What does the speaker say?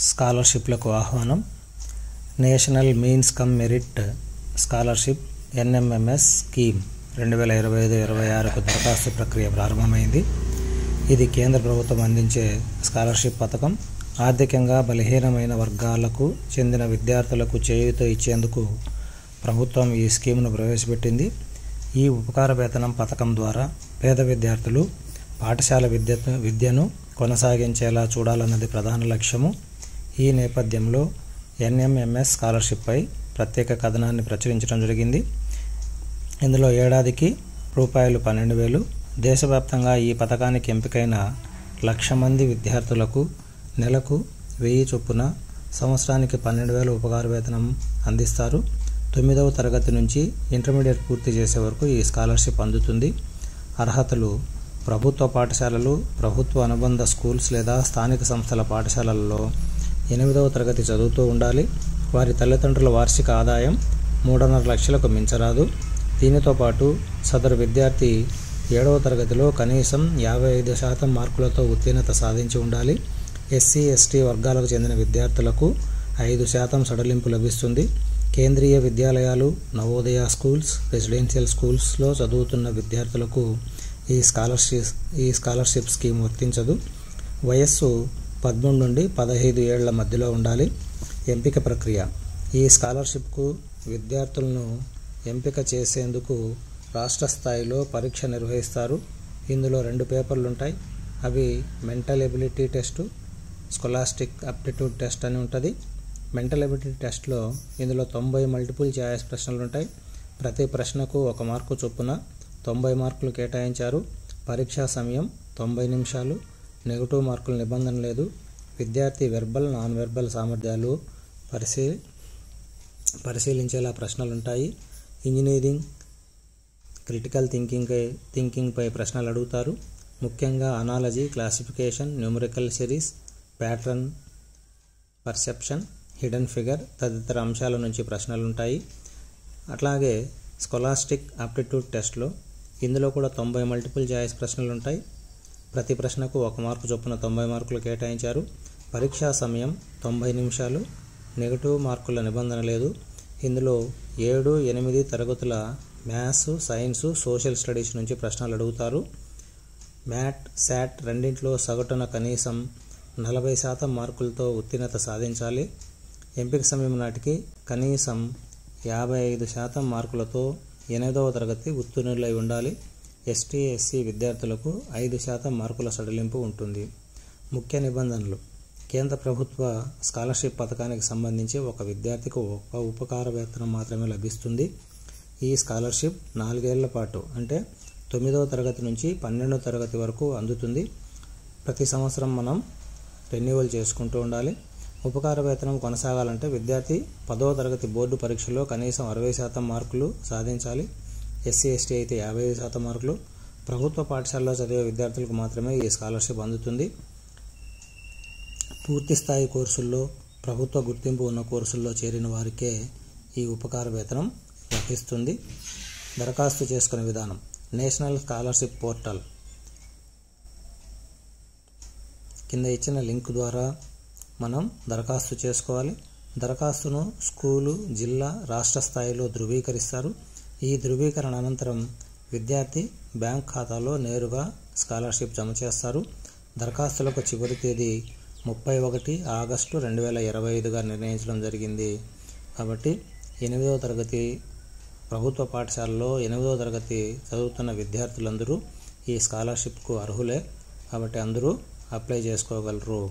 స్కాలర్షిప్లకు ఆహ్వానం. National means cum merit scholarship NMMS scheme 2025-26కు దరఖాస్తు ప్రక్రియ ప్రారంభమైంది. ఇది కేంద్ర ప్రభుత్వం అందించే స్కాలర్షిప్ పథకం. ఆర్థికంగా బలహీనమైన వర్గాలకు చెందిన విద్యార్థులకు చేయూత ఇచ్చేందుకు ప్రభుత్వం ఈ స్కీమ్ను ప్రవేశపెట్టింది. ఈ ఉపకార వేతనం పథకం ద్వారా పేద విద్యార్థులు పాఠశాల విద్యను కొనసాగించేలా చూడాలన్నది ప్రధాన లక్ష్యము. ఈ నేపథ్యంలో NMMS స్కాలర్షిప్పై ప్రత్యేక కథనాన్ని ప్రచురించడం జరిగింది. ఇందులో ఏడాదికి ₹12,000. దేశవ్యాప్తంగా ఈ పథకానికి ఎంపికైన 1,00,000 మంది విద్యార్థులకు నెలకు 1000 చొప్పున సంవత్సరానికి 12,000 ఉపకార వేతనం అందిస్తారు. 9వ తరగతి నుంచి ఇంటర్మీడియట్ పూర్తి చేసే వరకు ఈ స్కాలర్షిప్ అందుతుంది. అర్హతలు: ప్రభుత్వ పాఠశాలలు, ప్రభుత్వ అనుబంధ స్కూల్స్ లేదా స్థానిక సంస్థల పాఠశాలలలో 8వ తరగతి చదువుతూ ఉండాలి. వారి తల్లిదండ్రుల వార్షిక ఆదాయం 3.5 లక్షలకు మించరాదు. దీనితో పాటు సదరు విద్యార్థి 7వ తరగతిలో కనీసం 55% మార్కులతో ఉత్తీర్ణత సాధించి ఉండాలి. SC/ST వర్గాలకు చెందిన విద్యార్థులకు 5% సడలింపు లభిస్తుంది. కేంద్రీయ విద్యాలయాలు, నవోదయ స్కూల్స్, రెసిడెన్షియల్ స్కూల్స్లో చదువుతున్న విద్యార్థులకు ఈ స్కాలర్షిప్ స్కీమ్ వర్తించదు. వయస్సు 13 నుండి 15 ఏళ్ల మధ్యలో ఉండాలి. ఎంపిక ప్రక్రియ: ఈ స్కాలర్షిప్కు విద్యార్థులను ఎంపిక చేసేందుకు రాష్ట్ర స్థాయిలో పరీక్ష నిర్వహిస్తారు. ఇందులో 2 పేపర్లు ఉంటాయి. అవి mental ability test, scholarship aptitude test అని ఉంటుంది. మెంటల్ ఎబిలిటీ టెస్ట్లో ఇందులో 90 మల్టిపుల్ చాయిస్ ప్రశ్నలు ఉంటాయి. ప్రతి ప్రశ్నకు 1 మార్కు చొప్పున 90 మార్కులు కేటాయించారు. పరీక్షా సమయం 90 నిమిషాలు. నెగటివ్ మార్కుల నిబంధన లేదు. విద్యార్థి వెర్బల్, నాన్ వెర్బల్ సామర్థ్యాలు పరిశీలించేలా ప్రశ్నలుంటాయి. ఇంజనీరింగ్, క్రిటికల్ థింకింగ్పై ప్రశ్నలు అడుగుతారు. ముఖ్యంగా analogy, classification, numerical series, pattern perception, hidden figure తదితర అంశాల నుంచి ప్రశ్నలుంటాయి. అట్లాగే స్కాలర్షిప్ ఆప్టిట్యూడ్ టెస్ట్లో ఇందులో కూడా 90 మల్టిపుల్ చాయిస్ ప్రశ్నలు ఉంటాయి. ప్రతి ప్రశ్నకు 1 మార్కు చొప్పున 90 మార్కులు కేటాయించారు. పరీక్షా సమయం 90 నిమిషాలు. నెగటివ్ మార్కుల నిబంధన లేదు. ఇందులో 7, 8 తరగతుల మ్యాథ్స్, సైన్స్, సోషల్ స్టడీస్ నుంచి ప్రశ్నలు అడుగుతారు. మ్యాట్, శాట్ రెండింటిలో సగటున కనీసం 40% మార్కులతో ఉత్తీర్ణత సాధించాలి. ఎంపిక సమయం నాటికి కనీసం 55% మార్కులతో 8వ తరగతి ఉత్తీర్ణులై ఉండాలి. ST/SC విద్యార్థులకు 5% మార్కుల సడలింపు ఉంటుంది. ముఖ్య నిబంధనలు: కేంద్ర ప్రభుత్వ స్కాలర్షిప్ పథకానికి సంబంధించి ఒక విద్యార్థికి 1 ఉపకార వేతనం మాత్రమే లభిస్తుంది. ఈ స్కాలర్షిప్ 4 ఏళ్ల పాటు అంటే 9వ తరగతి నుంచి 12వ తరగతి వరకు అందుతుంది. ప్రతి సంవత్సరం మనం రెన్యువల్ చేసుకుంటూ ఉండాలి. ఉపకార వేతనం కొనసాగాలంటే విద్యార్థి 10వ తరగతి బోర్డు పరీక్షలో కనీసం 60% మార్కులు సాధించాలి. SC/ST అయితే 55% మార్కులు. ప్రభుత్వ పాఠశాలలో చదివే విద్యార్థులకు మాత్రమే ఈ స్కాలర్షిప్ అందుతుంది. పూర్తి స్థాయి కోర్సుల్లో, ప్రభుత్వ గుర్తింపు ఉన్న కోర్సుల్లో చేరిన వారికే ఈ ఉపకార వేతనం లభిస్తుంది. దరఖాస్తు చేసుకునే విధానం: నేషనల్ స్కాలర్షిప్ పోర్టల్ కింద ఇచ్చిన లింక్ ద్వారా మనం దరఖాస్తు చేసుకోవాలి. దరఖాస్తును స్కూలు, జిల్లా, రాష్ట్ర స్థాయిలో ధృవీకరిస్తారు. ఈ ధృవీకరణ అనంతరం విద్యార్థి బ్యాంక్ ఖాతాలో నేరుగా స్కాలర్షిప్ జమ చేస్తారు. దరఖాస్తులకు చివరి తేదీ 31 ఆగస్టు 2025గా నిర్ణయించడం జరిగింది. కాబట్టి 8వ తరగతి ప్రభుత్వ పాఠశాలలో 8వ తరగతి చదువుతున్న విద్యార్థులందరూ ఈ స్కాలర్షిప్కు అర్హులే. కాబట్టి అందరూ అప్లై చేసుకోగలరు.